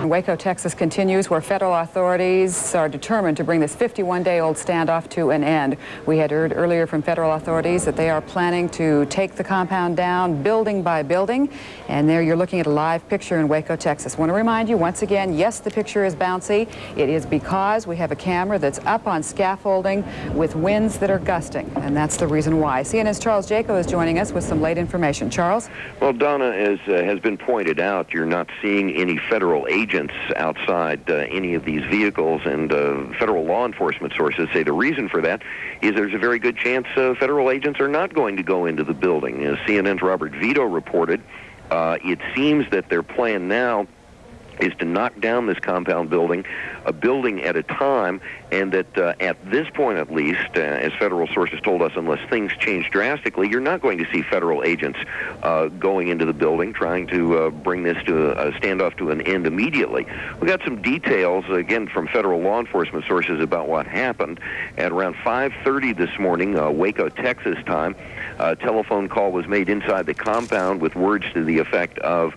Waco, Texas continues, where federal authorities are determined to bring this 51-day-old standoff to an end. We had heard earlier from federal authorities that they are planning to take the compound down building by building. And there you're looking at a live picture in Waco, Texas. I want to remind you once again, yes, the picture is bouncy. It is because we have a camera that's up on scaffolding with winds that are gusting, and that's the reason why. CNN's Charles Jaco is joining us with some late information. Charles? Well, Donna, as has been pointed out, you're not seeing any federal agents outside any of these vehicles, and federal law enforcement sources say the reason for that is there's a very good chance federal agents are not going to go into the building. As CNN's Robert Vito reported, it seems that their plan now is to knock down this compound building, a building at a time, and that at this point at least, as federal sources told us, unless things change drastically, you're not going to see federal agents going into the building trying to bring this to a standoff to an end immediately. We got some details, again, from federal law enforcement sources about what happened. At around 5:30 this morning, Waco, Texas time, a telephone call was made inside the compound with words to the effect of,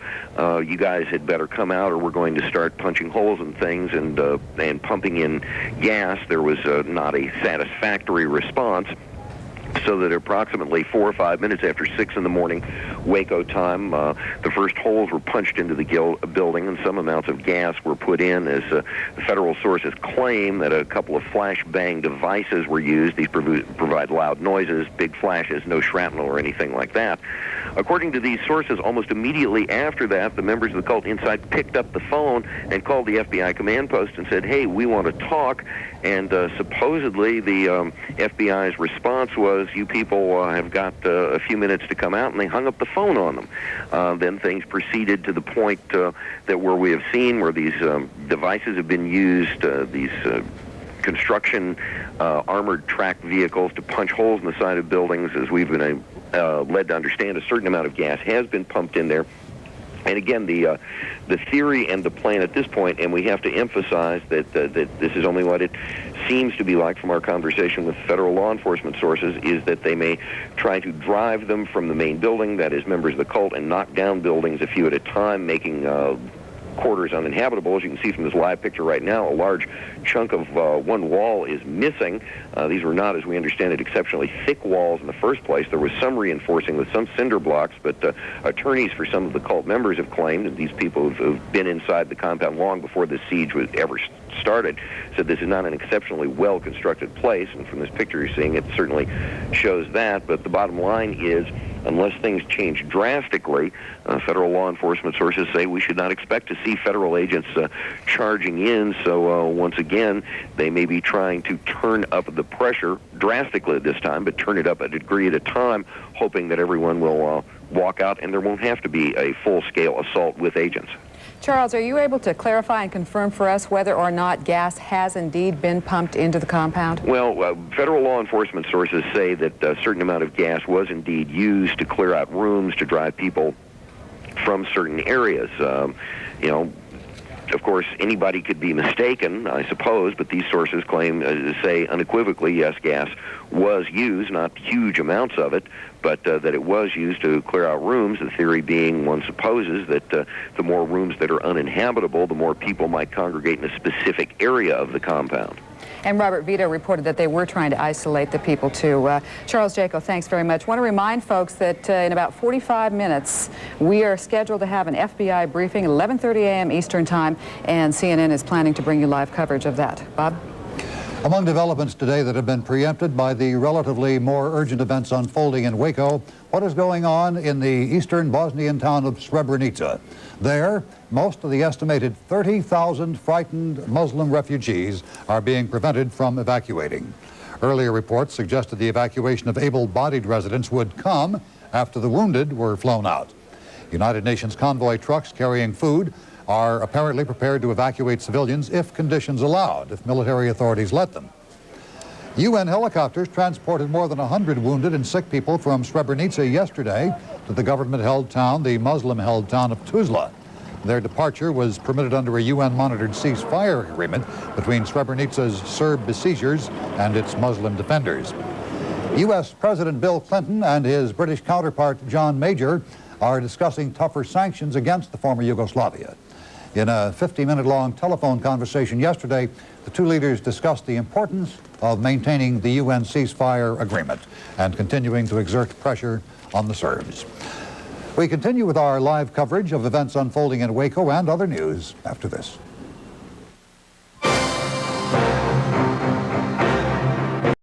you guys had better come out or we're going to start punching holes in things and pumping in gas. There was not a satisfactory response, so that approximately 4 or 5 minutes after 6 in the morning, Waco time, the first holes were punched into the building and some amounts of gas were put in, as the federal sources claim that a couple of flashbang devices were used. These provide loud noises, big flashes, no shrapnel or anything like that. According to these sources, almost immediately after that, the members of the cult inside picked up the phone and called the FBI command post and said, hey, we want to talk. And supposedly the FBI's response was, you people have got a few minutes to come out, and they hung up the phone on them. Then things proceeded to the point that where we have seen where these devices have been used, these construction armored tracked vehicles to punch holes in the side of buildings. As we've been led to understand, a certain amount of gas has been pumped in there. And again, the theory and the plan at this point, and we have to emphasize that that this is only what it seems to be like from our conversation with federal law enforcement sources, is that they may try to drive them from the main building, that is members of the cult, and knock down buildings a few at a time, making quarters uninhabitable. As you can see from this live picture right now, a large chunk of one wall is missing. These were not, as we understand it, exceptionally thick walls in the first place. There was some reinforcing with some cinder blocks, but attorneys for some of the cult members have claimed that these people who've been inside the compound long before the siege was ever started said this is not an exceptionally well-constructed place, and from this picture you're seeing, it certainly shows that. But the bottom line is, unless things change drastically, federal law enforcement sources say we should not expect to see federal agents charging in. So once again, they may be trying to turn up the pressure drastically this time, but turn it up a degree at a time, hoping that everyone will walk out and there won't have to be a full-scale assault with agents. Charles, are you able to clarify and confirm for us whether or not gas has indeed been pumped into the compound? Well, federal law enforcement sources say that a certain amount of gas was indeed used to clear out rooms, to drive people from certain areas. You know, of course, anybody could be mistaken, I suppose, but these sources claim, say unequivocally, yes, gas was used, not huge amounts of it, but that it was used to clear out rooms, the theory being, one supposes, that the more rooms that are uninhabitable, the more people might congregate in a specific area of the compound. And Robert Vito reported that they were trying to isolate the people, too. Charles Jaco, thanks very much. I want to remind folks that in about 45 minutes, we are scheduled to have an FBI briefing, 11:30 a.m. Eastern Time, and CNN is planning to bring you live coverage of that. Bob? Among developments today that have been preempted by the relatively more urgent events unfolding in Waco, what is going on in the eastern Bosnian town of Srebrenica? There, most of the estimated 30,000 frightened Muslim refugees are being prevented from evacuating. Earlier reports suggested the evacuation of able-bodied residents would come after the wounded were flown out. United Nations convoy trucks carrying food are apparently prepared to evacuate civilians if conditions allowed, if military authorities let them. UN helicopters transported more than 100 wounded and sick people from Srebrenica yesterday to the government-held town, the Muslim-held town of Tuzla. Their departure was permitted under a UN-monitored ceasefire agreement between Srebrenica's Serb besiegers and its Muslim defenders. U.S. President Bill Clinton and his British counterpart John Major are discussing tougher sanctions against the former Yugoslavia. In a 50-minute-long telephone conversation yesterday, the two leaders discussed the importance of maintaining the UN ceasefire agreement and continuing to exert pressure on the Serbs. We continue with our live coverage of events unfolding in Waco and other news after this.